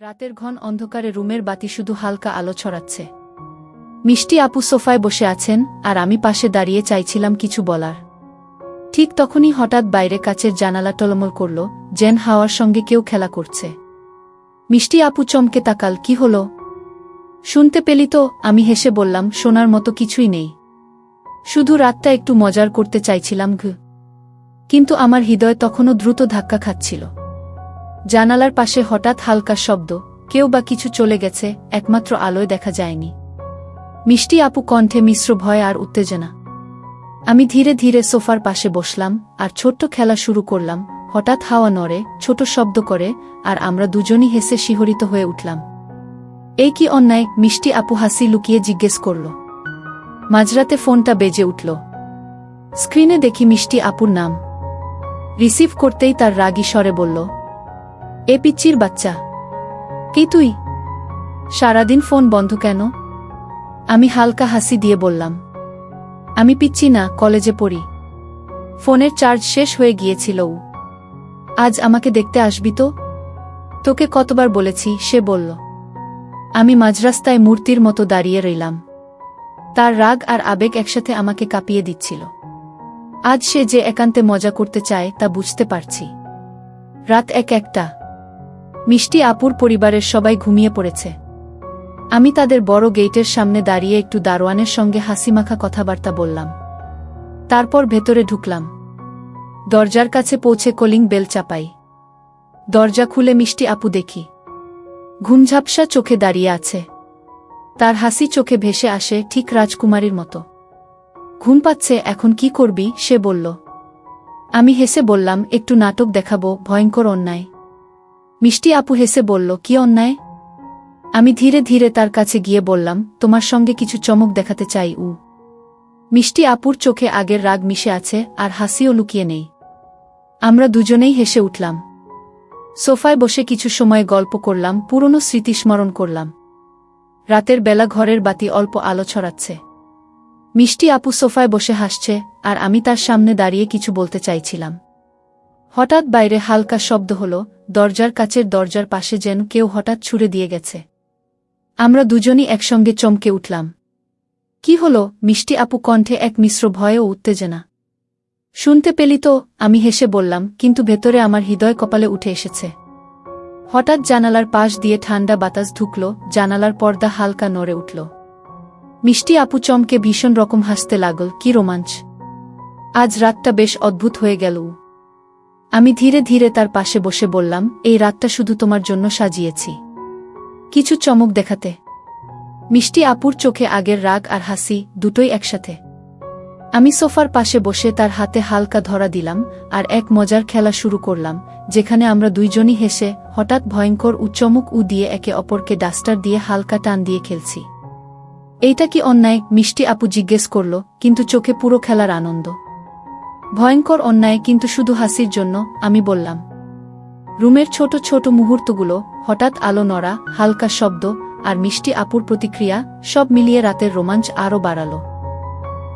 রাতের ঘন অন্ধকারে রুমের বাতি শুধু হালকা আলো ছড়াচ্ছে। মিষ্টি আপু সোফায় বসে আছেন আর আমি পাশে দাঁড়িয়ে চাইছিলাম কিছু বলার। ঠিক তখনই হঠাৎ বাইরে কাচের জানালা টলমল করল, যেন হাওয়ার সঙ্গে কেউ খেলা করছে। মিষ্টি আপু চমকে তাকাল, কি হলো? শুনতে পেলি তো? আমি হেসে বললাম, শোনার মতো কিছুই নেই, শুধু রাতটা একটু মজার করতে চাইছিলাম। কিন্তু আমার হৃদয় তখনও দ্রুত ধাক্কা খাচ্ছিল। জানালার পাশে হঠাৎ হালকা শব্দ, কেউ বা কিছু চলে গেছে, একমাত্র আলোয় দেখা যায়নি। মিষ্টি আপু কণ্ঠে মিশ্র ভয় আর উত্তেজনা। আমি ধীরে ধীরে সোফার পাশে বসলাম আর ছোট্ট খেলা শুরু করলাম। হঠাৎ হাওয়া নড়ে, ছোট শব্দ করে, আর আমরা দুজনই হেসে শিহরিত হয়ে উঠলাম। এই কি অন্যায়? মিষ্টি আপু হাসি লুকিয়ে জিজ্ঞেস করল। মাঝরাতে ফোনটা বেজে উঠল। স্ক্রিনে দেখি মিষ্টি আপুর নাম। রিসিভ করতেই তার রাগী স্বরে বলল, এ পিচ্চির বাচ্চা, কি তুই? সারাদিন ফোন বন্ধ কেন? আমি হালকা হাসি দিয়ে বললাম, আমি পিচ্চি না, কলেজে পড়ি। ফোনের চার্জ শেষ হয়ে গিয়েছিল। আজ আমাকে দেখতে আসবি তো? তোকে কতবার বলেছি? সে বলল। আমি মাঝরাস্তায় মূর্তির মতো দাঁড়িয়ে রইলাম। তার রাগ আর আবেগ একসাথে আমাকে কাঁপিয়ে দিচ্ছিল। আজ সে যে একান্তে মজা করতে চায় তা বুঝতে পারছি। রাত একটা। মিষ্টি আপুর পরিবারের সবাই ঘুমিয়ে পড়েছে। আমি তাদের বড় গেটের সামনে দাঁড়িয়ে একটু দারোয়ানের সঙ্গে হাসিমাখা কথাবার্তা বললাম। তারপর ভেতরে ঢুকলাম। দরজার কাছে পৌঁছে কলিং বেল চাপাই। দরজা খুলে মিষ্টি আপু দেখি ঘুমঝাপসা চোখে দাঁড়িয়ে আছে। তার হাসি চোখে ভেসে আসে, ঠিক রাজকুমারীর মতো। ঘুম পাচ্ছে, এখন কি করবি? সে বলল। আমি হেসে বললাম, একটু নাটক দেখাবো, ভয়ঙ্কর অন্যায়। মিষ্টি আপু হেসে বলল, কি অন্যায়? আমি ধীরে ধীরে তার কাছে গিয়ে বললাম, তোমার সঙ্গে কিছু চমক দেখাতে চাই। মিষ্টি আপুর চোখে আগের রাগ মিশে আছে আর হাসিও লুকিয়ে নেই। আমরা দুজনেই হেসে উঠলাম। সোফায় বসে কিছু সময় গল্প করলাম, পুরনো স্মৃতি স্মরণ করলাম। রাতের বেলা ঘরের বাতি অল্প আলো ছড়াচ্ছে। মিষ্টি আপু সোফায় বসে হাসছে আর আমি তার সামনে দাঁড়িয়ে কিছু বলতে চাইছিলাম। হঠাৎ বাইরে হালকা শব্দ হলো, দরজার কাচের দরজার পাশে যেন কেউ হঠাৎ ছুঁড়ে দিয়ে গেছে। আমরা দুজনই একসঙ্গে চমকে উঠলাম। কি হলো? মিষ্টি আপু কণ্ঠে এক মিশ্র ভয় ও উত্তেজনা। শুনতে পেলি তো? আমি হেসে বললাম, কিন্তু ভেতরে আমার হৃদয় কপালে উঠে এসেছে। হঠাৎ জানালার পাশ দিয়ে ঠান্ডা বাতাস ঢুকল, জানালার পর্দা হালকা নড়ে উঠল। মিষ্টি আপু চমকে ভীষণ রকম হাসতে লাগল, কি রোমাঞ্চ! আজ রাতটা বেশ অদ্ভুত হয়ে গেল। আমি ধীরে ধীরে তার পাশে বসে বললাম, এই রাতটা শুধু তোমার জন্য সাজিয়েছি, কিছু চমক দেখাতে। মিষ্টি আপুর চোখে আগের রাগ আর হাসি দুটোই একসাথে। আমি সোফার পাশে বসে তার হাতে হালকা ধরা দিলাম আর এক মজার খেলা শুরু করলাম, যেখানে আমরা দুইজনই হেসে হঠাৎ ভয়ঙ্কর চমক দিয়ে একে অপরকে ডাস্টার দিয়ে হালকা টান দিয়ে খেলছি। এইটা কি অন্যায়? মিষ্টি আপু জিজ্ঞেস করল, কিন্তু চোখে পুরো খেলার আনন্দ। ভয়ঙ্কর অন্যায়, কিন্তু শুধু হাসির জন্য, আমি বললাম। রুমের ছোট ছোট মুহূর্তগুলো, হঠাৎ আলো নড়া, হালকা শব্দ আর মিষ্টি আপুর প্রতিক্রিয়া, সব মিলিয়ে রাতের রোমাঞ্চ আরও বাড়ালো।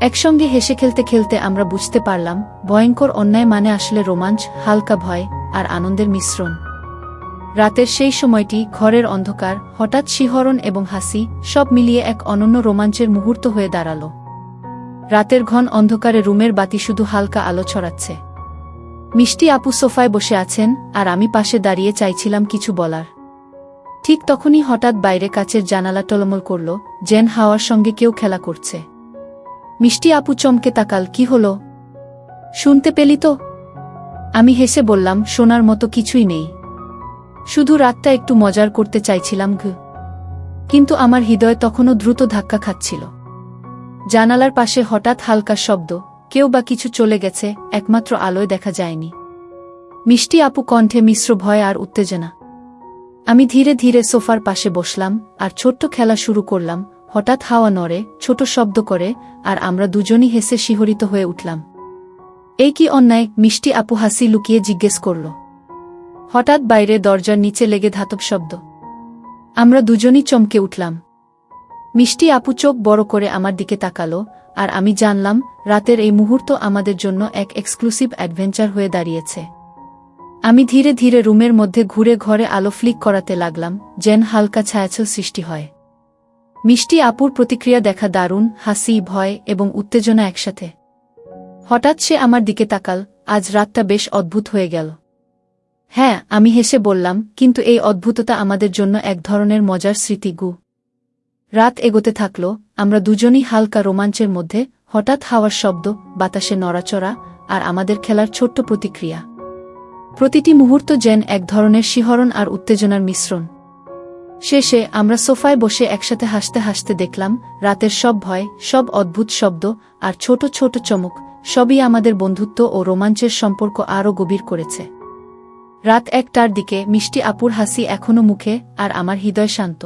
একসঙ্গে হেসে খেলতে খেলতে আমরা বুঝতে পারলাম, ভয়ঙ্কর অন্যায় মানে আসলে রোমাঞ্চ, হালকা ভয় আর আনন্দের মিশ্রণ। রাতের সেই সময়টি, ঘরের অন্ধকার, হঠাৎ শিহরণ এবং হাসি, সব মিলিয়ে এক অনন্য রোমাঞ্চের মুহূর্ত হয়ে দাঁড়াল। রাতের ঘন অন্ধকারে রুমের বাতি শুধু হালকা আলো ছড়াচ্ছে। মিষ্টি আপু সোফায় বসে আছেন আর আমি পাশে দাঁড়িয়ে চাইছিলাম কিছু বলার। ঠিক তখনই হঠাৎ বাইরে কাচের জানালা টলমল করল, যেন হাওয়ার সঙ্গে কেউ খেলা করছে। মিষ্টি আপু চমকে তাকাল, কি হলো? শুনতে পেলি তো? আমি হেসে বললাম, শোনার মতো কিছুই নেই, শুধু রাতটা একটু মজার করতে চাইছিলাম। কিন্তু আমার হৃদয় তখনও দ্রুত ধাক্কা খাচ্ছিল। জানালার পাশে হঠাৎ হালকা শব্দ, কেউ বা কিছু চলে গেছে, একমাত্র আলোয় দেখা যায়নি। মিষ্টি আপু কণ্ঠে মিশ্র ভয় আর উত্তেজনা। আমি ধীরে ধীরে সোফার পাশে বসলাম আর ছোট্ট খেলা শুরু করলাম। হঠাৎ হাওয়া নড়ে, ছোট শব্দ করে, আর আমরা দুজনই হেসে শিহরিত হয়ে উঠলাম। এই কি অন্যায়? মিষ্টি আপু হাসি লুকিয়ে জিজ্ঞেস করল। হঠাৎ বাইরে দরজার নিচে লেগে ধাতব শব্দ। আমরা দুজনই চমকে উঠলাম। মিষ্টি আপু চোখ বড় করে আমার দিকে তাকালো, আর আমি জানলাম, রাতের এই মুহূর্ত আমাদের জন্য এক এক্সক্লুসিভ অ্যাডভেঞ্চার হয়ে দাঁড়িয়েছে। আমি ধীরে ধীরে রুমের মধ্যে ঘুরে ঘরে আলো ফ্লিক করাতে লাগলাম, যেন হালকা ছায়াছল সৃষ্টি হয়। মিষ্টি আপুর প্রতিক্রিয়া দেখা দারুণ, হাসি, ভয় এবং উত্তেজনা একসাথে। হঠাৎ সে আমার দিকে তাকাল, আজ রাতটা বেশ অদ্ভুত হয়ে গেল। হ্যাঁ, আমি হেসে বললাম, কিন্তু এই অদ্ভুততা আমাদের জন্য এক ধরনের মজার স্মৃতি গু। রাত এগোতে থাকল, আমরা দুজনই হালকা রোমাঞ্চের মধ্যে, হঠাৎ হাওয়ার শব্দ, বাতাসে নড়াচড়া, আর আমাদের খেলার ছোট্ট প্রতিক্রিয়া। প্রতিটি মুহূর্ত যেন এক ধরনের শিহরণ আর উত্তেজনার মিশ্রণ। শেষে আমরা সোফায় বসে একসাথে হাসতে হাসতে দেখলাম, রাতের সব ভয়, সব অদ্ভুত শব্দ আর ছোট ছোট চমক, সবই আমাদের বন্ধুত্ব ও রোমাঞ্চের সম্পর্ক আরও গভীর করেছে। রাত 1টার দিকে মিষ্টি আপুর হাসি এখনো মুখে, আর আমার হৃদয় শান্ত।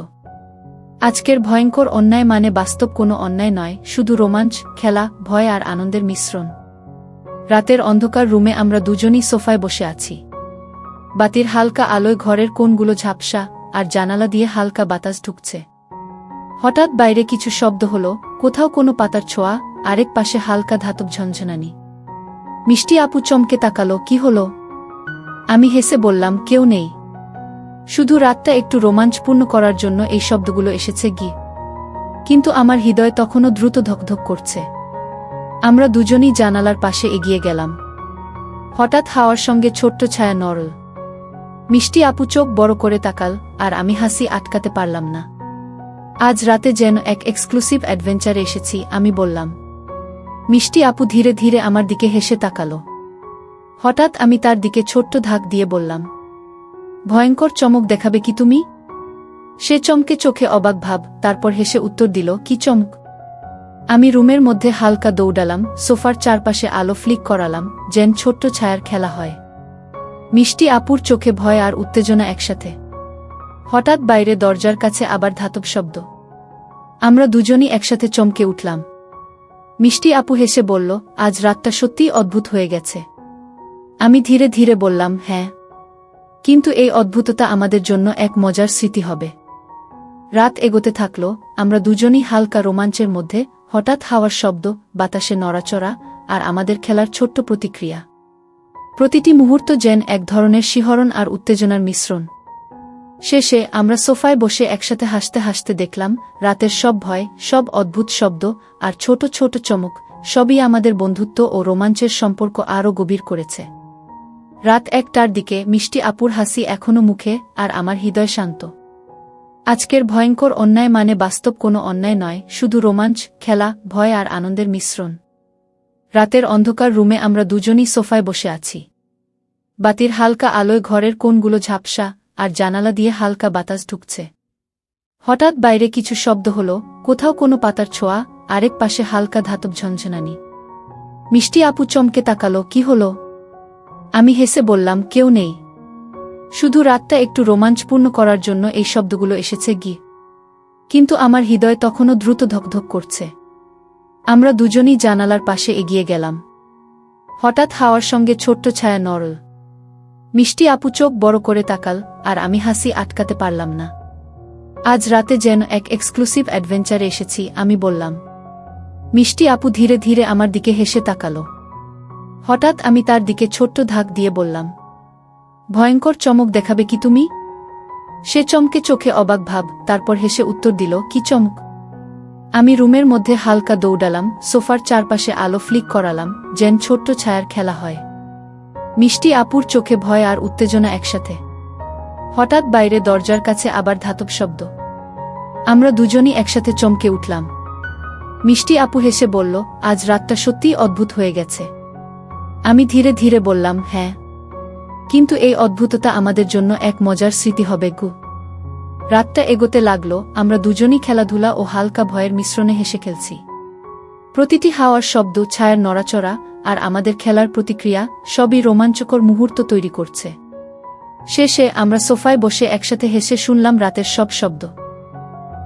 আজকের ভয়ঙ্কর অন্যায় মানে বাস্তব কোনো অন্যায় নয়, শুধু রোমাঞ্চ, খেলা, ভয় আর আনন্দের মিশ্রণ। রাতের অন্ধকার রুমে আমরা দুজনই সোফায় বসে আছি। বাতির হালকা আলোয় ঘরের কোণগুলো ঝাপসা, আর জানালা দিয়ে হালকা বাতাস ঢুকছে। হঠাৎ বাইরে কিছু শব্দ হলো, কোথাও কোনো পাতার ছোঁয়া, আরেক পাশে হালকা ধাতব ঝনঝনানি। মিষ্টি আপু চমকে তাকালো, কি হলো? আমি হেসে বললাম, কেউ নেই। শুধু রাতটা একটু রোমাঞ্চপূর্ণ করার জন্য এই শব্দগুলো এসেছে গি। কিন্তু আমার হৃদয় তখনও দ্রুত ধকধক করছে। আমরা দুজনই জানালার পাশে এগিয়ে গেলাম। হঠাৎ হাওয়ার সঙ্গে ছোট্ট ছায়া নড়ল। মিষ্টি আপু চোখ বড় করে তাকাল, আর আমি হাসি আটকাতে পারলাম না। আজ রাতে যেন এক এক্সক্লুসিভ অ্যাডভেঞ্চারে এসেছি, আমি বললাম। মিষ্টি আপু ধীরে ধীরে আমার দিকে হেসে তাকালো। হঠাৎ আমি তার দিকে ছোট্ট ধাক দিয়ে বললাম, ভয়ঙ্কর চমক দেখাবে কি তুমি? সে চমকে চোখে অবাক ভাব, তারপর হেসে উত্তর দিল, কি চমক? আমি রুমের মধ্যে হালকা দৌড়ালাম, সোফার চারপাশে আলো ফ্লিক করালাম, যেন ছোট্ট ছায়ার খেলা হয়। মিষ্টি আপুর চোখে ভয় আর উত্তেজনা একসাথে। হঠাৎ বাইরে দরজার কাছে আবার ধাতব শব্দ। আমরা দুজনই একসাথে চমকে উঠলাম। মিষ্টি আপু হেসে বলল, আজ রাতটা সত্যিই অদ্ভুত হয়ে গেছে। আমি ধীরে ধীরে বললাম, হ্যাঁ, কিন্তু এই অদ্ভুততা আমাদের জন্য এক মজার স্মৃতি হবে। রাত এগোতে থাকল, আমরা দুজনই হালকা রোমাঞ্চের মধ্যে, হঠাৎ হাওয়ার শব্দ, বাতাসে নড়াচড়া, আর আমাদের খেলার ছোট্ট প্রতিক্রিয়া। প্রতিটি মুহূর্ত যেন এক ধরনের শিহরণ আর উত্তেজনার মিশ্রণ। শেষে আমরা সোফায় বসে একসাথে হাসতে হাসতে দেখলাম, রাতের সব ভয়, সব অদ্ভুত শব্দ আর ছোট ছোট চমক, সবই আমাদের বন্ধুত্ব ও রোমাঞ্চের সম্পর্ক আরও গভীর করেছে। রাত 1টার দিকে মিষ্টি আপুর হাসি এখনো মুখে, আর আমার হৃদয় শান্ত। আজকের ভয়ঙ্কর অন্যায় মানে বাস্তব কোনো অন্যায় নয়, শুধু রোমাঞ্চ, খেলা, ভয় আর আনন্দের মিশ্রণ। রাতের অন্ধকার রুমে আমরা দুজনই সোফায় বসে আছি। বাতির হালকা আলোয় ঘরের কোণগুলো ঝাপসা, আর জানালা দিয়ে হালকা বাতাস ঢুকছে। হঠাৎ বাইরে কিছু শব্দ হলো, কোথাও কোনো পাতার ছোঁয়া, আরেক পাশে হালকা ধাতব ঝনঝনানি। মিষ্টি আপু চমকে তাকালো, কি হলো? আমি হেসে বললাম, কেউ নেই। শুধু রাতটা একটু রোমাঞ্চপূর্ণ করার জন্য এই শব্দগুলো এসেছে গি। কিন্তু আমার হৃদয় তখনও দ্রুত ধকধক করছে। আমরা দুজনই জানালার পাশে এগিয়ে গেলাম। হঠাৎ হাওয়ার সঙ্গে ছোট্ট ছায়া নড়ল। মিষ্টি আপু চোখ বড় করে তাকাল, আর আমি হাসি আটকাতে পারলাম না। আজ রাতে যেন এক এক্সক্লুসিভ অ্যাডভেঞ্চারে এসেছি, আমি বললাম। মিষ্টি আপু ধীরে ধীরে আমার দিকে হেসে তাকালো। হঠাৎ আমি তার দিকে ছোট্ট ধাক দিয়ে বললাম, ভয়ঙ্কর চমক দেখাবে কি তুমি? সে চমকে চোখে অবাক ভাব, তারপর হেসে উত্তর দিল, কি চমক? আমি রুমের মধ্যে হালকা দৌড়ালাম, সোফার চারপাশে আলো ফ্লিক করালাম, যেন ছোট্ট ছায়ার খেলা হয়। মিষ্টি আপুর চোখে ভয় আর উত্তেজনা একসাথে। হঠাৎ বাইরে দরজার কাছে আবার ধাতব শব্দ। আমরা দুজনই একসাথে চমকে উঠলাম। মিষ্টি আপু হেসে বলল, আজ রাতটা সত্যিই অদ্ভুত হয়ে গেছে। আমি ধীরে ধীরে বললাম, হ্যাঁ, কিন্তু এই অদ্ভুততা আমাদের জন্য এক মজার স্মৃতি হবে গু। রাতটা এগোতে লাগলো, আমরা দুজনই খেলাধুলা ও হালকা ভয়ের মিশ্রণে হেসে খেলছি। প্রতিটি হাওয়ার শব্দ, ছায়ার নড়াচড়া আর আমাদের খেলার প্রতিক্রিয়া, সবই রোমাঞ্চকর মুহূর্ত তৈরি করছে। শেষে আমরা সোফায় বসে একসাথে হেসে শুনলাম রাতের সব শব্দ।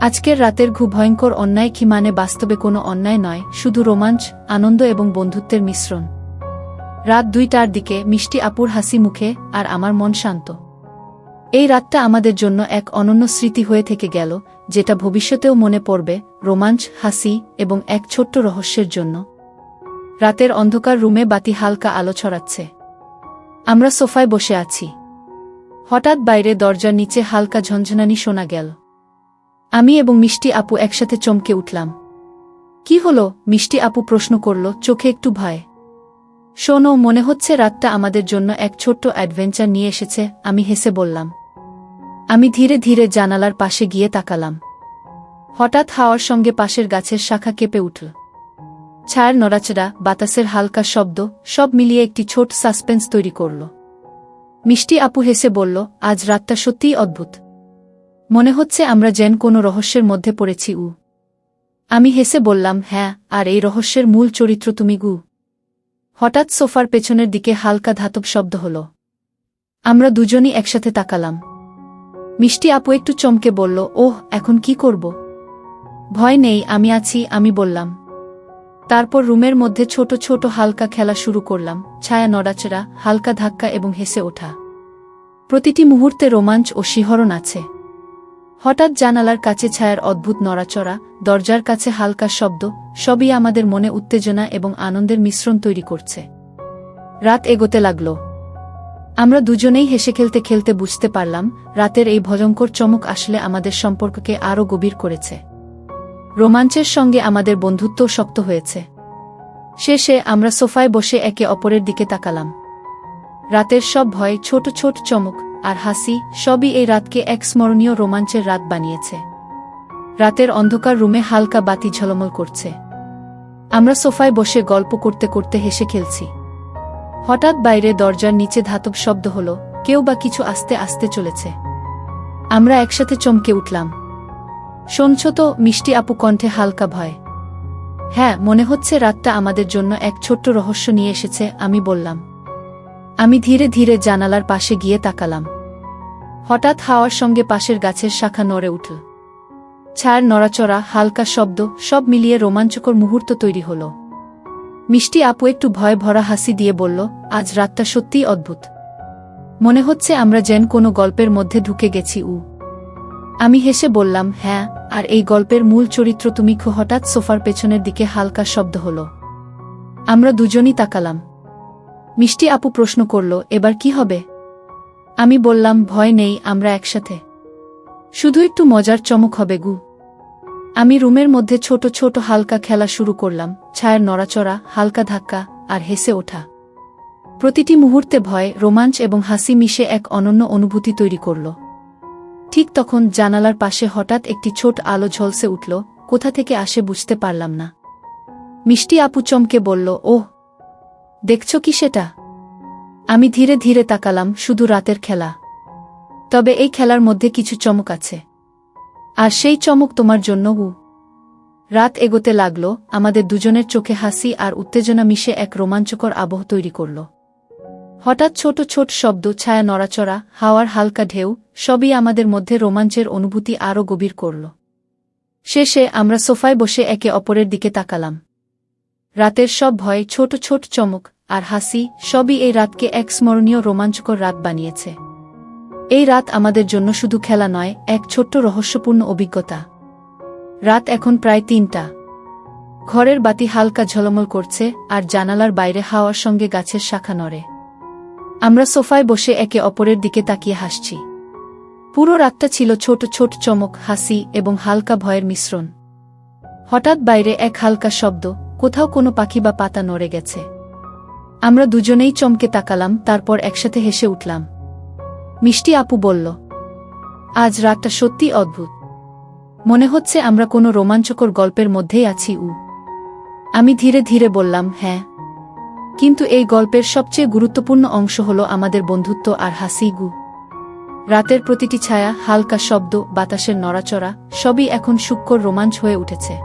আজকের রাতের ভয়ঙ্কর অন্যায় কি মানে বাস্তবে কোনো অন্যায় নয়, শুধু রোমাঞ্চ, আনন্দ এবং বন্ধুত্বের মিশ্রণ। রাত 2টার দিকে মিষ্টি আপুর হাসি মুখে, আর আমার মন শান্ত। এই রাতটা আমাদের জন্য এক অনন্য স্মৃতি হয়ে থেকে গেল, যেটা ভবিষ্যতেও মনে পড়বে, রোমাঞ্চ, হাসি এবং এক ছোট্ট রহস্যের জন্য। রাতের অন্ধকার রুমে বাতি হালকা আলো ছড়াচ্ছে। আমরা সোফায় বসে আছি। হঠাৎ বাইরে দরজার নিচে হালকা ঝনঝনানি শোনা গেল। আমি এবং মিষ্টি আপু একসাথে চমকে উঠলাম। কি হলো? মিষ্টি আপু প্রশ্ন করল, চোখে একটু ভয়। শোনো, মনে হচ্ছে রাতটা আমাদের জন্য এক ছোট্ট অ্যাডভেঞ্চার নিয়ে এসেছে, আমি হেসে বললাম। আমি ধীরে ধীরে জানালার পাশে গিয়ে তাকালাম। হঠাৎ হাওয়ার সঙ্গে পাশের গাছের শাখা কেঁপে উঠল। ছায়ার নড়াচড়া, বাতাসের হালকা শব্দ, সব মিলিয়ে একটি ছোট সাসপেন্স তৈরি করল। মিষ্টি আপু হেসে বলল, আজ রাতটা সত্যিই অদ্ভুত। মনে হচ্ছে আমরা যেন কোনো রহস্যের মধ্যে পড়েছি। আমি হেসে বললাম, হ্যাঁ, আর এই রহস্যের মূল চরিত্র তুমি। হঠাৎ সোফার পেছনের দিকে হালকা ধাতব শব্দ হল। আমরা দুজনই একসাথে তাকালাম। মিষ্টি আপু একটু চমকে বলল, ওহ, এখন কি করব? ভয় নেই, আমি আছি, আমি বললাম। তারপর রুমের মধ্যে ছোট ছোট হালকা খেলা শুরু করলাম, ছায়া নড়াচড়া, হালকা ধাক্কা এবং হেসে ওঠা। প্রতিটি মুহূর্তে রোমাঞ্চ ও শিহরণ আছে। হঠাৎ জানালার কাছে ছায়ার অদ্ভুত নড়াচড়া, দরজার কাছে হালকা শব্দ, সবই আমাদের মনে উত্তেজনা এবং আনন্দের মিশ্রণ তৈরি করছে। রাত এগোতে লাগল। আমরা দুজনেই হেসে খেলতে খেলতে বুঝতে পারলাম, রাতের এই ভয়ঙ্কর চমক আসলে আমাদের সম্পর্ককে আরও গভীর করেছে। রোমাঞ্চের সঙ্গে আমাদের বন্ধুত্বও শক্ত হয়েছে। শেষে আমরা সোফায় বসে একে অপরের দিকে তাকালাম। রাতের সব ভয়, ছোট ছোট চমক আর হাসি, সবই এই রাতকে এক স্মরণীয় রোমাঞ্চের রাত বানিয়েছে। রাতের অন্ধকার রুমে হালকা বাতি ঝলমল করছে। আমরা সোফায় বসে গল্প করতে করতে হেসে খেলছি। হঠাৎ বাইরে দরজার নিচে ধাতব শব্দ হল, কেউ বা কিছু আস্তে আস্তে চলেছে। আমরা একসাথে চমকে উঠলাম। শুনছ তো? মিষ্টি আপু কণ্ঠে হালকা ভয়। হ্যাঁ, মনে হচ্ছে রাতটা আমাদের জন্য এক ছোট্ট রহস্য নিয়ে এসেছে, আমি বললাম। আমি ধীরে ধীরে জানালার পাশে গিয়ে তাকালাম। হঠাৎ হাওয়ার সঙ্গে পাশের গাছের শাখা নড়ে উঠল। ছায়ার নড়াচড়া, হালকা শব্দ, সব মিলিয়ে রোমাঞ্চকর মুহূর্ত তৈরি হল। মিষ্টি আপু একটু ভয় ভরা হাসি দিয়ে বলল, আজ রাতটা সত্যিই অদ্ভুত। মনে হচ্ছে আমরা যেন কোনো গল্পের মধ্যে ঢুকে গেছি। আমি হেসে বললাম, হ্যাঁ, আর এই গল্পের মূল চরিত্র তুমি। হঠাৎ সোফার পেছনের দিকে হালকা শব্দ হল। আমরা দুজনই তাকালাম। মিষ্টি আপু প্রশ্ন করল, এবার কি হবে? আমি বললাম, ভয় নেই, আমরা একসাথে। শুধু একটু মজার চমক হবে। আমি রুমের মধ্যে ছোট ছোট হালকা খেলা শুরু করলাম, ছায়ার নড়াচড়া, হালকা ধাক্কা আর হেসে ওঠা। প্রতিটি মুহূর্তে ভয়, রোমাঞ্চ এবং হাসি মিশে এক অনন্য অনুভূতি তৈরি করল। ঠিক তখন জানালার পাশে হঠাৎ একটি ছোট আলো ঝলসে উঠল, কোথা থেকে আসে বুঝতে পারলাম না। মিষ্টি আপু চমকে বলল, ওহ, দেখছো কি সেটা? আমি ধীরে ধীরে তাকালাম, শুধু রাতের খেলা। তবে এই খেলার মধ্যে কিছু চমক আছে। আর সেই চমক তোমার জন্য। রাত এগোতে লাগল, আমাদের দুজনের চোখে হাসি আর উত্তেজনা মিশে এক রোমাঞ্চকর আবহ তৈরি করল। হঠাৎ ছোট ছোট শব্দ, ছায়া নড়াচড়া, হাওয়ার হালকা ঢেউ, সবই আমাদের মধ্যে রোমাঞ্চের অনুভূতি আরও গভীর করল। শেষে আমরা সোফায় বসে একে অপরের দিকে তাকালাম। রাতের সব ভয়, ছোট ছোট চমক আর হাসি, সবই এই রাতকে এক স্মরণীয় রোমাঞ্চকর রাত বানিয়েছে। এই রাত আমাদের জন্য শুধু খেলা নয়, এক ছোট্ট রহস্যপূর্ণ অভিজ্ঞতা। রাত এখন প্রায় ৩টা। ঘরের বাতি হালকা ঝলমল করছে আর জানালার বাইরে হাওয়ার সঙ্গে গাছের শাখা নড়ে। আমরা সোফায় বসে একে অপরের দিকে তাকিয়ে হাসছি। পুরো রাতটা ছিল ছোট ছোট চমক, হাসি এবং হালকা ভয়ের মিশ্রণ। হঠাৎ বাইরে এক হালকা শব্দ, কোথাও কোনো পাখি বা পাতা নড়ে গেছে। আমরা দুজনেই চমকে তাকালাম, তারপর একসাথে হেসে উঠলাম। মিষ্টি আপু বলল, আজ রাতটা সত্যি অদ্ভুত। মনে হচ্ছে আমরা কোনো রোমাঞ্চকর গল্পের মধ্যেই আছি। আমি ধীরে ধীরে বললাম, হ্যাঁ, কিন্তু এই গল্পের সবচেয়ে গুরুত্বপূর্ণ অংশ হল আমাদের বন্ধুত্ব আর হাসি। রাতের প্রতিটি ছায়া, হালকা শব্দ, বাতাসের নড়াচড়া, সবই এখন সূক্ষ্ম রোমাঞ্চ হয়ে উঠেছে।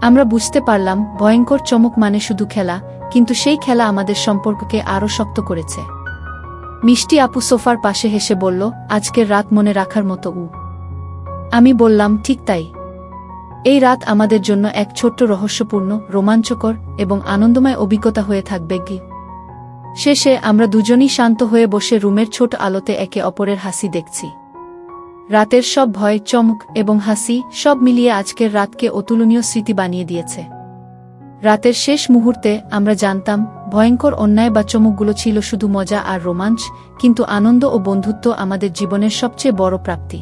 আমরা বুঝতে পারলাম, ভয়ঙ্কর চমক মানে শুধু খেলা, কিন্তু সেই খেলা আমাদের সম্পর্ককে আরও শক্ত করেছে। মিষ্টি আপু সোফার পাশে হেসে বলল, আজকের রাত মনে রাখার মতো। আমি বললাম, ঠিক তাই। এই রাত আমাদের জন্য এক ছোট্ট রহস্যপূর্ণ, রোমাঞ্চকর এবং আনন্দময় অভিজ্ঞতা হয়ে থাকবে। শেষে আমরা দুজনই শান্ত হয়ে বসে রুমের ছোট আলোতে একে অপরের হাসি দেখছি। রাতের সব ভয়, চমক এবং হাসি, সব মিলিয়ে আজকের রাতকে অতুলনীয় স্মৃতি বানিয়ে দিয়েছে। রাতের শেষ মুহূর্তে আমরা জানতাম, ভয়ঙ্কর অন্যায় বা চমকগুলো ছিল শুধু মজা আর রোমাঞ্চ, কিন্তু আনন্দ ও বন্ধুত্ব আমাদের জীবনের সবচেয়ে বড় প্রাপ্তি।